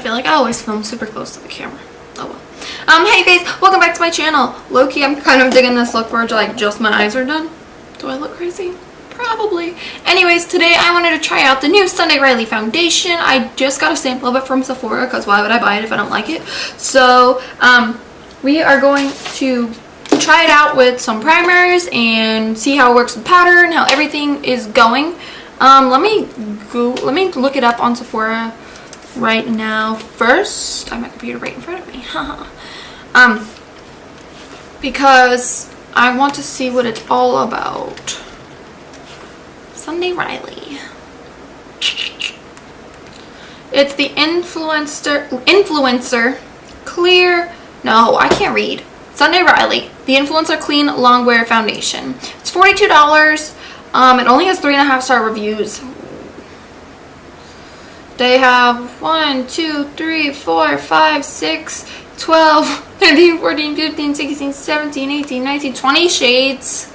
feel like I always film super close to the camera. Oh well. Hey guys, welcome back to my channel. Low-key, I'm kind of digging this look where like just my eyes are done. Do I look crazy? Probably. Anyways, today I wanted to try out the new Sunday Riley foundation. I just got a sample of it from Sephora because why would I buy it if I don't like it? So, we are going to try it out with some primers and see how it works with powder and how everything is going. Let me look it up on Sephora right now first. I have my computer right in front of me. Because I want to see what it's all about. Sunday Riley. It's the influencer clear. No, I can't read. Sunday Riley, the Influencer Clean Longwear Foundation. It's $42. It only has 3.5-star reviews. They have 1, 2, 3, 4, 5, 6, 12, 13, 14, 15, 16, 17, 18, 19, 20 shades.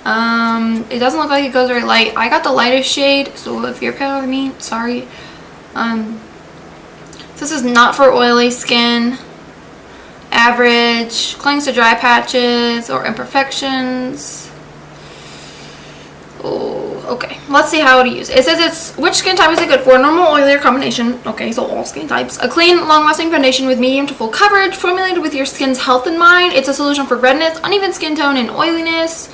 It doesn't look like it goes very light. I got the lightest shade, so if you're pale with me, sorry. This is not for oily skin. Average, clings to dry patches or imperfections. Oh, okay. Let's see how to use it. It says it's, which skin type is it good for? Normal, oily, or combination. Okay, so all skin types. A clean, long-lasting foundation with medium to full coverage, formulated with your skin's health in mind. It's a solution for redness, uneven skin tone, and oiliness.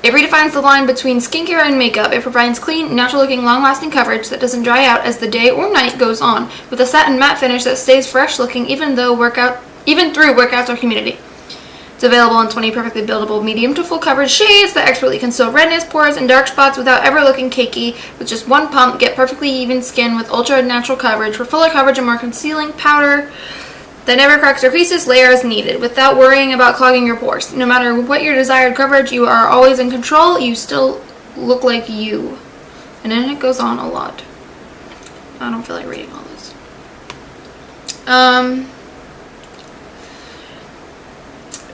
It redefines the line between skincare and makeup. It provides clean, natural-looking, long-lasting coverage that doesn't dry out as the day or night goes on, with a satin matte finish that stays fresh-looking even through workouts or humidity. It's available in 20 perfectly buildable medium to full coverage shades that expertly conceal redness, pores, and dark spots without ever looking cakey. With just one pump, get perfectly even skin with ultra-natural coverage. For fuller coverage and more concealing powder that never cracks or creases, layer as needed without worrying about clogging your pores. No matter what your desired coverage, you are always in control. You still look like you. And then it goes on a lot. I don't feel like reading all this.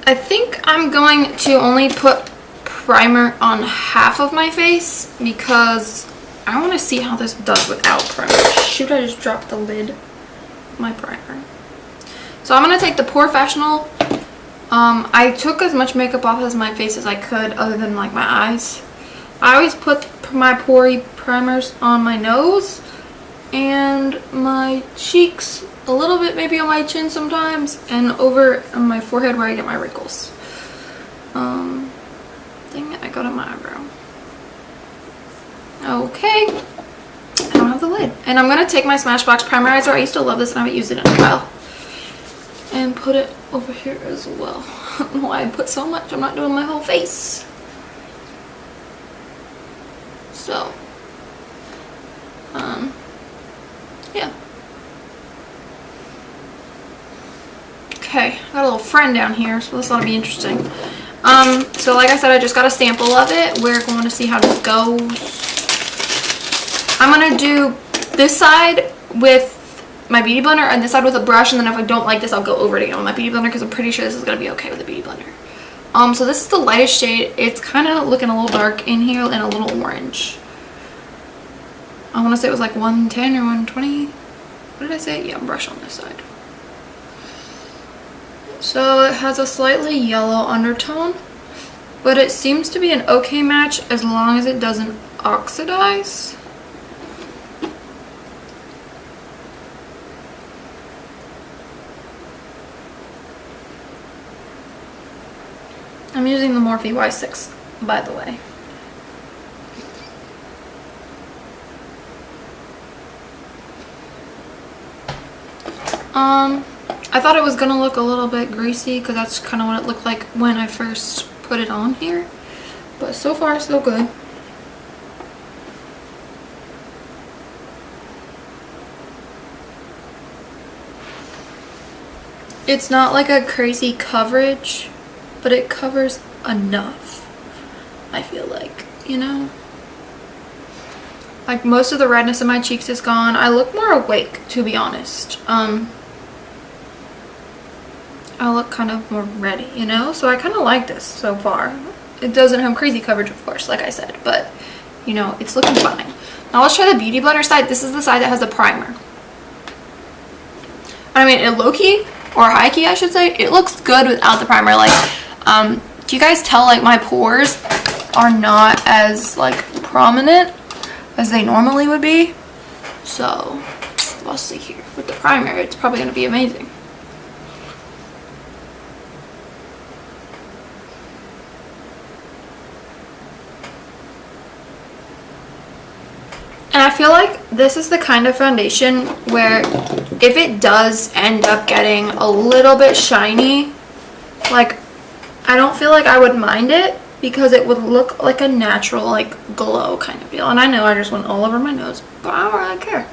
I think I'm going to only put primer on half of my face because I want to see how this does without primer. Shoot, I just dropped the lid of my primer. So I'm going to take the Professional. I took as much makeup off as my face as I could other than like my eyes. I always put my pore primers on my nose and my cheeks, a little bit maybe on my chin sometimes, and over on my forehead where I get my wrinkles. Dang it, I got on my eyebrow. Okay. I don't have the lid. And I'm going to take my Smashbox Primerizer. I used to love this and I haven't used it in a while. And put it over here as well. I don't know why I put so much. I'm not doing my whole face. So, yeah. Okay, I got a little friend down here, so this ought to be interesting. So like I said, I just got a sample of it. We're going to see how this goes. I'm going to do this side with my beauty blender and this side with a brush, and then if I don't like this, I'll go over it again with my beauty blender because I'm pretty sure this is going to be okay with the beauty blender. So this is the lightest shade. It's kind of looking a little dark in here and a little orange. I want to say it was like 110 or 120. What did I say? Yeah, brush on this side. So it has a slightly yellow undertone, but it seems to be an okay match as long as it doesn't oxidize. I'm using the Morphe Y6, by the way. I thought it was gonna look a little bit greasy because that's kind of what it looked like when I first put it on here. But so far, so good. It's not like a crazy coverage, but it covers enough, I feel like, you know? Like most of the redness in my cheeks is gone. I look more awake, to be honest. I look kind of more ready, you know? So I kind of like this so far. It doesn't have crazy coverage, of course, like I said, but, you know, it's looking fine. Now let's try the Beauty Blender side. This is the side that has the primer. I mean, it low-key, or high-key I should say, it looks good without the primer. Like, do you guys tell, like, my pores are not as, like, prominent as they normally would be? So, we'll see here. With the primer, it's probably going to be amazing. And I feel like this is the kind of foundation where if it does end up getting a little bit shiny, like, I don't feel like I would mind it because it would look like a natural, like, glow kind of deal. And I know I just went all over my nose, but I don't really care.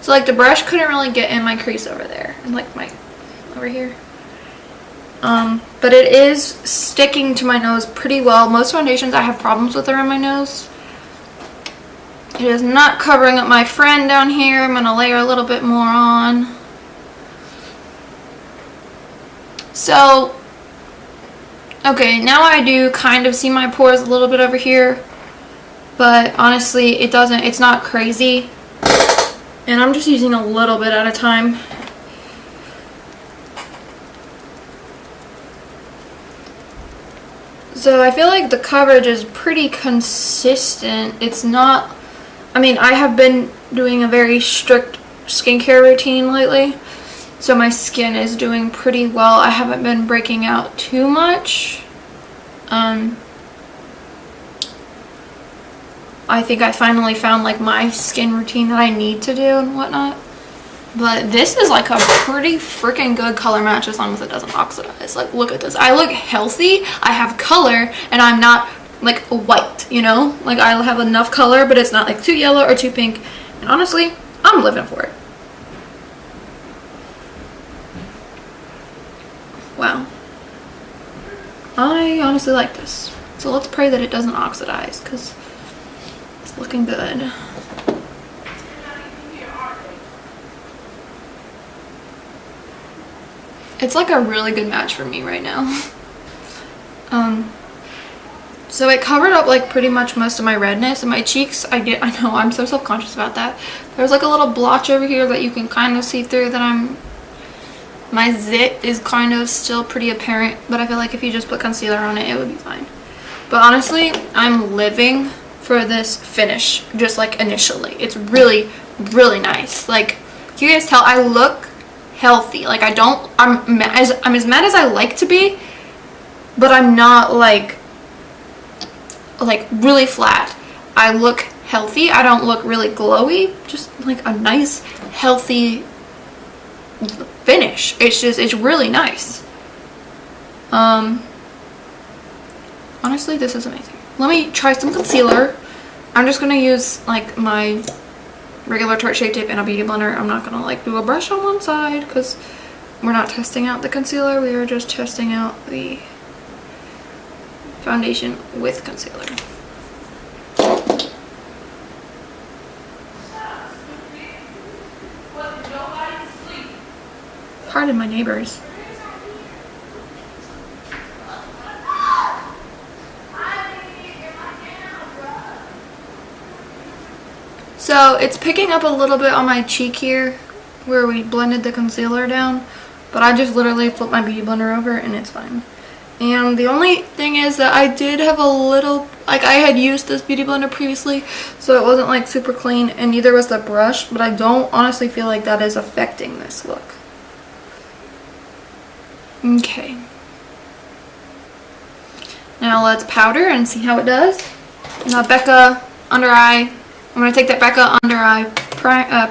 So, like, the brush couldn't really get in my crease over there and, like, my over here. But it is sticking to my nose pretty well. Most foundations I have problems with are in my nose. It is not covering up my friend down here. I'm going to layer a little bit more on. So, okay, now I do kind of see my pores a little bit over here. But honestly, it's not crazy. And I'm just using a little bit at a time. So I feel like the coverage is pretty consistent. It's not... I mean, I have been doing a very strict skincare routine lately, so my skin is doing pretty well. I haven't been breaking out too much. I think I finally found, like, my skin routine that I need to do and whatnot. But this is, like, a pretty freaking good color match as long as it doesn't oxidize. Like, look at this. I look healthy, I have color, and I'm not... like white, you know, like I have enough color, but it's not like too yellow or too pink. And honestly, I'm living for it. Wow, I honestly like this. So let's pray that it doesn't oxidize because it's looking good. It's like a really good match for me right now. So it covered up, like, pretty much most of my redness. And my cheeks, I know, I'm so self-conscious about that. There's, like, a little blotch over here that you can kind of see through that my zit is kind of still pretty apparent. But I feel like if you just put concealer on it, it would be fine. But honestly, I'm living for this finish, just, like, initially. It's really, really nice. Like, you guys tell, I look healthy. Like, I'm as mad as I like to be, but I'm not, like really flat. I look healthy. I don't look really glowy. Just like a nice, healthy finish. It's really nice. Honestly, this is amazing. Let me try some concealer. I'm just gonna use, like, my regular Tarte Shape Tape and a beauty blender. I'm not gonna, like, do a brush on one side because we're not testing out the concealer. We are just testing out the foundation with concealer. Pardon my neighbors. So it's picking up a little bit on my cheek here where we blended the concealer down, but I just literally flipped my beauty blender over and it's fine. And the only thing is that I did have a little, like, I had used this beauty blender previously, so it wasn't, like, super clean, and neither was the brush, but I don't honestly feel like that is affecting this look. Okay. Now let's powder and see how it does. Now Becca under eye. I'm going to take that Becca under eye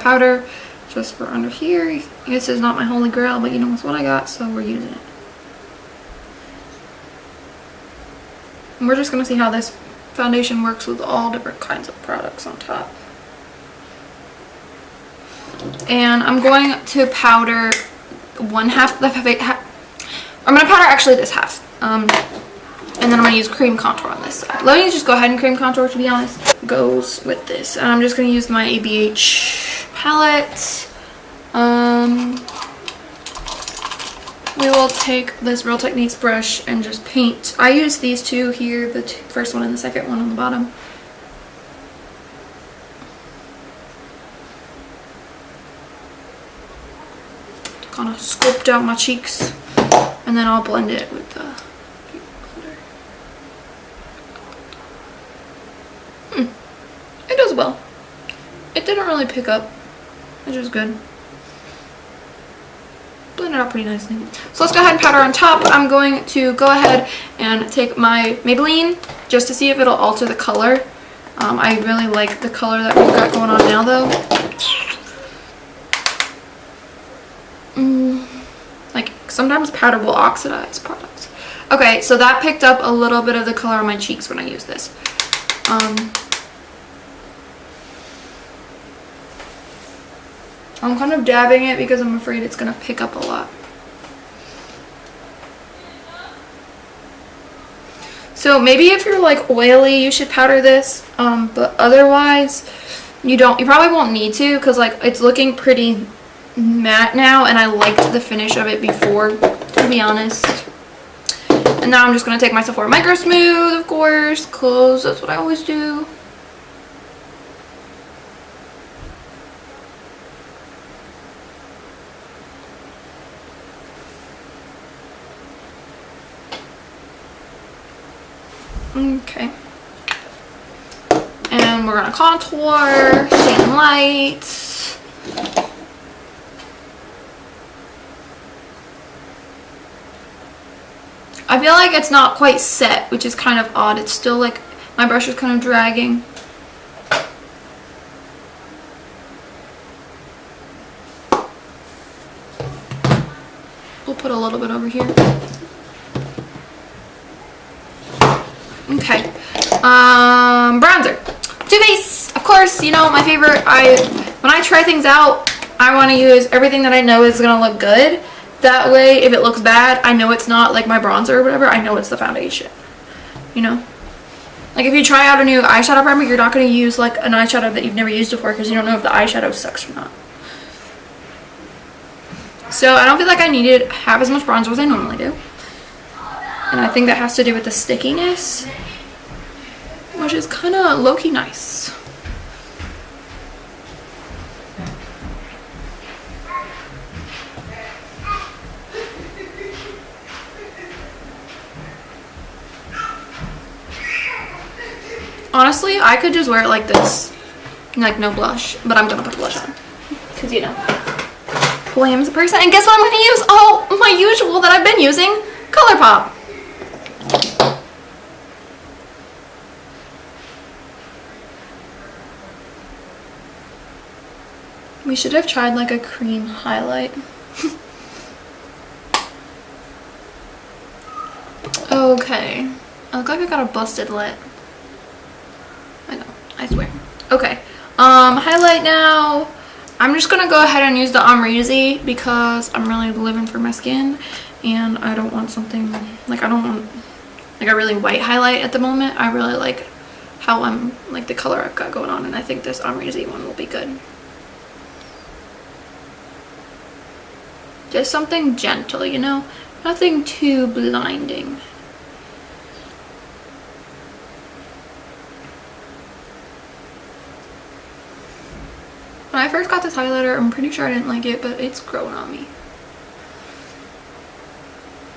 powder just for under here. This is not my holy grail, but you know, it's what I got, so we're using it. And we're just going to see how this foundation works with all different kinds of products on top. And I'm going to powder one half. I'm going to powder actually this half. And then I'm going to use cream contour on this side. Let me just go ahead and cream contour, to be honest. Goes with this. And I'm just going to use my ABH palette. We will take this Real Techniques brush and just paint. I use these two here, the first one and the second one on the bottom. kind of sculpt out my cheeks, and then I'll blend it with the blender. It does well. It didn't really pick up, which is good. Blend it out pretty nicely. So let's go ahead and powder on top. I'm going to go ahead and take my Maybelline just to see if it'll alter the color. I really like the color that we've got going on now though. Like sometimes powder will oxidize products. Okay, so that picked up a little bit of the color on my cheeks when I use this. I'm kind of dabbing it because I'm afraid it's going to pick up a lot. So maybe if you're like oily, you should powder this, but otherwise you probably won't need to, because like it's looking pretty matte now and I liked the finish of it before, to be honest. And now I'm just going to take my Sephora Micro Smooth, of course, because that's what I always do. Okay, and we're gonna contour, shine light. I feel like it's not quite set, which is kind of odd. It's still like my brush is kind of dragging. We'll put a little bit over here. Okay, bronzer. Too Faced, of course, you know, my favorite. When I try things out, I want to use everything that I know is going to look good. That way, if it looks bad, I know it's not like my bronzer or whatever, I know it's the foundation, you know? Like if you try out a new eyeshadow primer, you're not going to use like an eyeshadow that you've never used before because you don't know if the eyeshadow sucks or not. So I don't feel like I needed half as much bronzer as I normally do. And I think that has to do with the stickiness, which is kind of low-key nice. Honestly, I could just wear it like this, like no blush, but I'm gonna put blush on, because you know, who I am as a person. And guess what I'm gonna use? Oh, my usual that I've been using, ColourPop. We should have tried like a cream highlight. Okay, I look like I got a busted lip. I know, I swear. Okay, highlight now. I'm just gonna go ahead and use the Amrezy because I'm really living for my skin and I don't want something like, I don't want like a really white highlight at the moment. I really like how I'm like the color I've got going on, and I think this Amrezy one will be good. Just something gentle, you know, nothing too blinding. When I first got this highlighter, I'm pretty sure I didn't like it, but it's growing on me.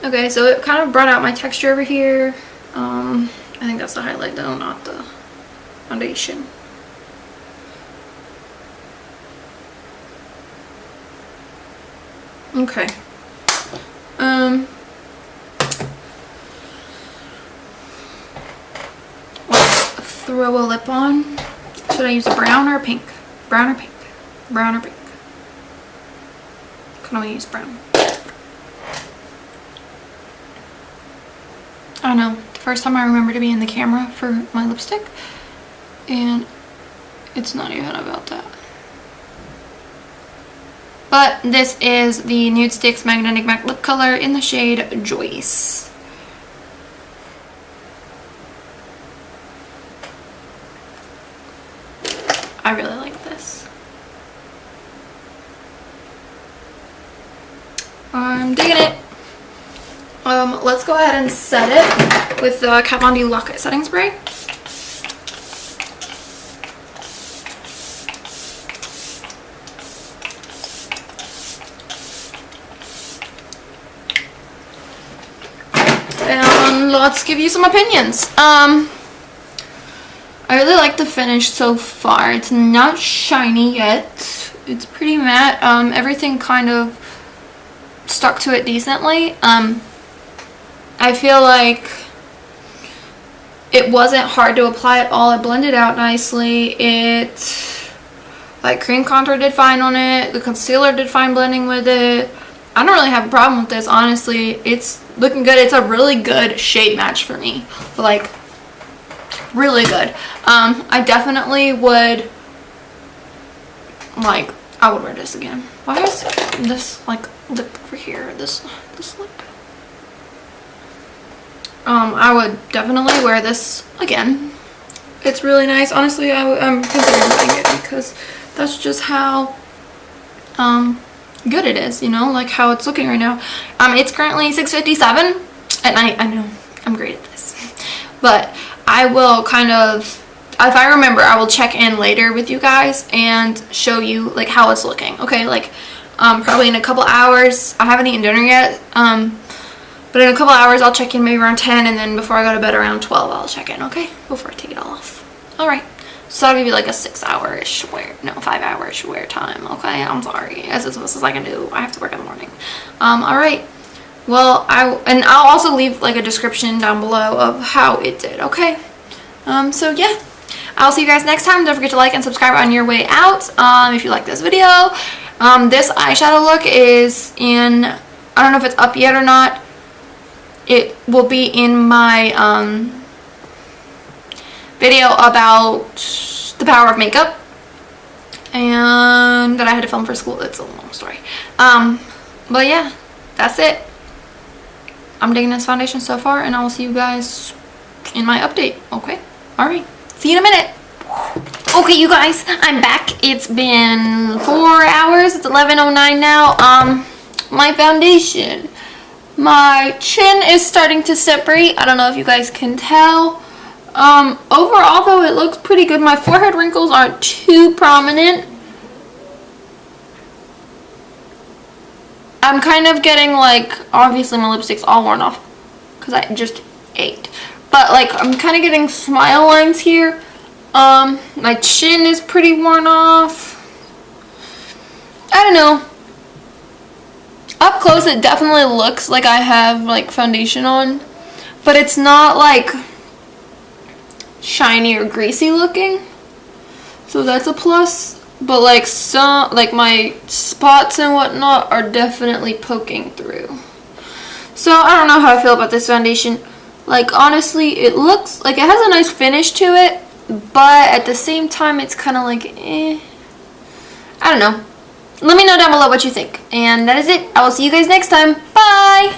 Okay, so it kind of brought out my texture over here. I think that's the highlight though, not the foundation. Okay. Let's throw a lip on. Should I use a brown or a pink? Brown or pink? Brown or pink? Can I use brown? I don't know. The first time I remember to be in the camera for my lipstick, and it's not even about that. But this is the Nude Sticks Magnetic Matte Lip Color in the shade Joyce. I really like this. I'm digging it. Let's go ahead and set it with the Kat Von D Lock-It Setting Spray. let's give you some opinions. I really like the finish so far. It's not shiny yet. It's pretty matte. Everything kind of stuck to it decently. I feel like it wasn't hard to apply at all. It blended out nicely. Like cream contour did fine on it. The concealer did fine blending with it. I don't really have a problem with this, honestly. It's looking good. It's a really good shade match for me. Like, really good. I definitely would, like, I would wear this again. Why is this, like, lip over here? This lip. I would definitely wear this again. It's really nice. Honestly, I'm considering buying it because that's just how, good it is, you know, like how it's looking right now. It's currently 6:57 at night. I know I'm great at this, but I will kind of, if I remember, I will check in later with you guys and show you like how it's looking. Okay, like probably in a couple hours. I haven't eaten dinner yet, but in a couple hours I'll check in maybe around 10, and then before I go to bed around 12 I'll check in. Okay, before I take it all off. All right. So I'll give you like a 6-hour-ish wear, no, 5-hour-ish wear time, okay? I'm sorry, as much as I can do. I have to work in the morning. All right. Well, I'll also leave like a description down below of how it did, okay? So yeah, I'll see you guys next time. Don't forget to like and subscribe on your way out if you like this video. This eyeshadow look is in, I don't know if it's up yet or not. It will be in my, video about the power of makeup and that I had to film for school. It's a long story. But yeah, that's it. I'm digging this foundation so far, and I will see you guys in my update. Okay, all right, see you in a minute. Okay, you guys, I'm back. It's been 4 hours. It's 11:09 now. My foundation, my chin is starting to separate. I don't know if you guys can tell. Overall though, it looks pretty good. My forehead wrinkles aren't too prominent. I'm kind of getting like, obviously my lipstick's all worn off because I just ate. But like, I'm kind of getting smile lines here. My chin is pretty worn off. I don't know. Up close it definitely looks like I have like foundation on, but it's not like shiny or greasy looking, so that's a plus. But like some, like my spots and whatnot are definitely poking through. So I don't know how I feel about this foundation. Like honestly, it looks like it has a nice finish to it, but at the same time it's kind of like I don't know. Let me know down below what you think. And that is it. I will see you guys next time. Bye!